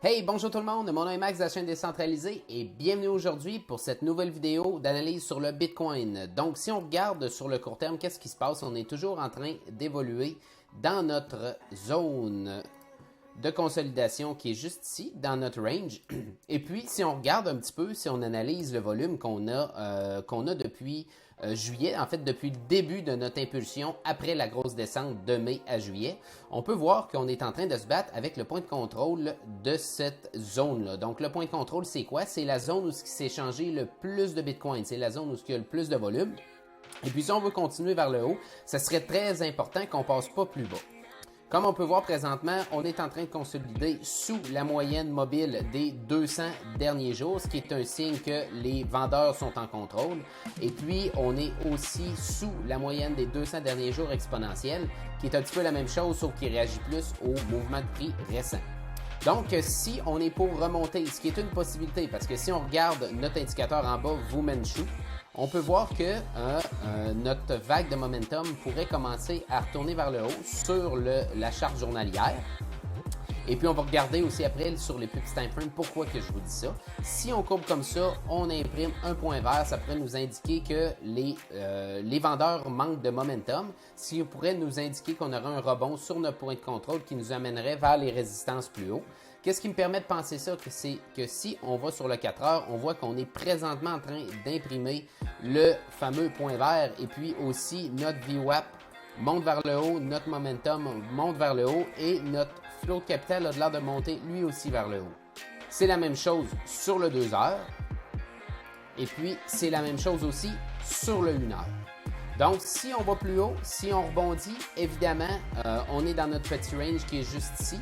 Hey, bonjour tout le monde, mon nom est Max de la chaîne Décentralisée et bienvenue aujourd'hui pour cette nouvelle vidéo d'analyse sur le Bitcoin. Donc, si on regarde sur le court terme, qu'est-ce qui se passe? On est toujours en train d'évoluer dans notre zone de consolidation qui est juste ici, dans notre range. Et puis, si on regarde un petit peu, si on analyse le volume qu'on a depuis juillet, en fait depuis le début de notre impulsion après la grosse descente de mai à juillet, on peut voir qu'on est en train de se battre avec le point de contrôle de cette zone-là. Donc, le point de contrôle, c'est quoi? C'est la zone où il s'est échangé le plus de Bitcoin. C'est la zone où il y a le plus de volume. Et puis, si on veut continuer vers le haut, ça serait très important qu'on ne passe pas plus bas. Comme on peut voir présentement, on est en train de consolider sous la moyenne mobile des 200 derniers jours, ce qui est un signe que les vendeurs sont en contrôle. Et puis, on est aussi sous la moyenne des 200 derniers jours exponentiels, qui est un petit peu la même chose, sauf qu'il réagit plus au mouvement de prix récent. Donc, si on est pour remonter, ce qui est une possibilité, parce que si on regarde notre indicateur en bas, Wumenchu, on peut voir que notre vague de momentum pourrait commencer à retourner vers le haut sur la charte journalière. Et puis, on va regarder aussi après sur les plus petits time frames pourquoi que je vous dis ça. Si on courbe comme ça, on imprime un point vert, ça pourrait nous indiquer que les vendeurs manquent de momentum, ce qui pourrait nous indiquer qu'on aurait un rebond sur notre point de contrôle qui nous amènerait vers les résistances plus haut. Qu'est-ce qui me permet de penser ça? C'est que si on va sur le 4 heures, on voit qu'on est présentement en train d'imprimer le fameux point vert et puis aussi notre VWAP monte vers le haut, notre momentum monte vers le haut et notre flow de capital a l'air de monter lui aussi vers le haut. C'est la même chose sur le 2 heures et puis c'est la même chose aussi sur le 1 heure. Donc, si on va plus haut, si on rebondit, évidemment, on est dans notre petit range qui est juste ici.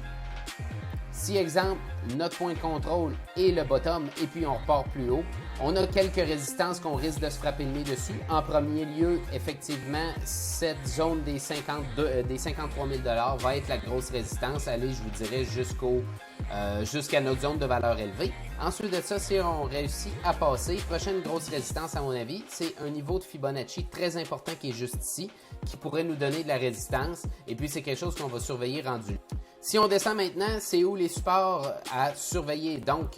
Si, exemple, notre point de contrôle est le bottom et puis on repart plus haut, on a quelques résistances qu'on risque de se frapper le nez dessus. En premier lieu, effectivement, cette zone des 53 000 $ va être la grosse résistance. Allez, je vous dirais, jusqu'à notre zone de valeur élevée. Ensuite de ça, si on réussit à passer, prochaine grosse résistance, à mon avis, c'est un niveau de Fibonacci très important qui est juste ici, qui pourrait nous donner de la résistance. Et puis, c'est quelque chose qu'on va surveiller rendu. Si on descend maintenant, c'est où les supports à surveiller? Donc,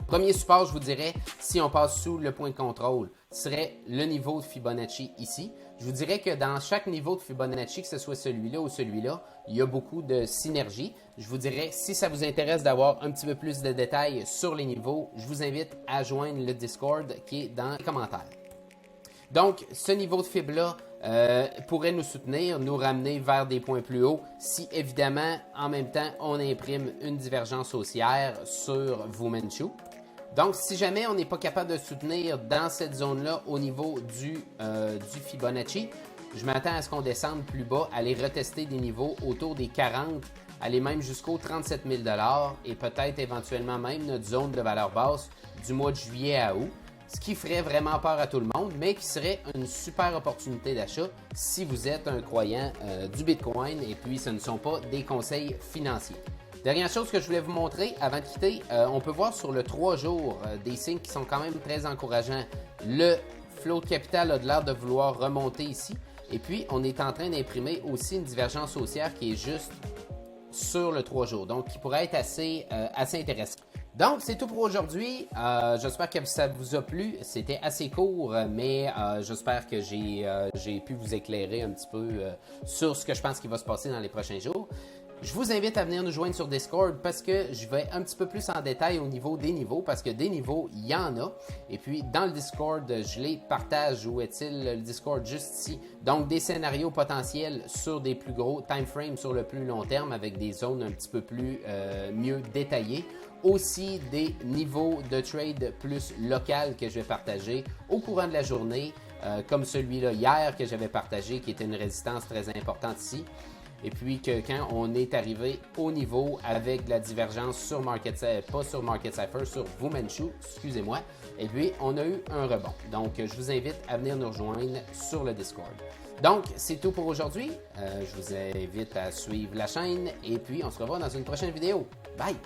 premier support, je vous dirais, si on passe sous le point de contrôle, serait le niveau de Fibonacci ici. Je vous dirais que dans chaque niveau de Fibonacci, que ce soit celui-là ou celui-là, il y a beaucoup de synergie. Je vous dirais, si ça vous intéresse d'avoir un petit peu plus de détails sur les niveaux, je vous invite à joindre le Discord qui est dans les commentaires. Donc, ce niveau de Fib-là pourrait nous soutenir, nous ramener vers des points plus hauts si, évidemment, en même temps, on imprime une divergence haussière sur Wumenchu. Donc, si jamais on n'est pas capable de soutenir dans cette zone-là au niveau du Fibonacci, je m'attends à ce qu'on descende plus bas, aller retester des niveaux autour des 40, aller même jusqu'aux 37 000 $ et peut-être éventuellement même notre zone de valeur basse du mois de juillet à août. Ce qui ferait vraiment peur à tout le monde, mais qui serait une super opportunité d'achat si vous êtes un croyant du Bitcoin et puis ce ne sont pas des conseils financiers. Dernière chose que je voulais vous montrer avant de quitter, on peut voir sur le 3 jours des signes qui sont quand même très encourageants. Le flow de capital a l'air de vouloir remonter ici et puis on est en train d'imprimer aussi une divergence haussière qui est juste sur le 3 jours, donc qui pourrait être assez intéressant. Donc, c'est tout pour aujourd'hui. J'espère que ça vous a plu. C'était assez court, mais j'espère que j'ai pu vous éclairer un petit peu sur ce que je pense qui va se passer dans les prochains jours. Je vous invite à venir nous joindre sur Discord parce que je vais un petit peu plus en détail au niveau des niveaux parce que des niveaux, il y en a. Et puis, dans le Discord, je les partage. Où est-il le Discord? Juste ici. Donc, des scénarios potentiels sur des plus gros time frames sur le plus long terme avec des zones un petit peu plus mieux détaillées. Aussi, des niveaux de trade plus local que je vais partager au courant de la journée, comme celui-là hier que j'avais partagé qui était une résistance très importante ici. Et puis que quand on est arrivé au niveau avec la divergence sur pas sur Market Cypher, sur Wumenchu, excusez-moi, et puis on a eu un rebond. Donc, je vous invite à venir nous rejoindre sur le Discord. Donc, c'est tout pour aujourd'hui. Je vous invite à suivre la chaîne et puis on se revoit dans une prochaine vidéo. Bye!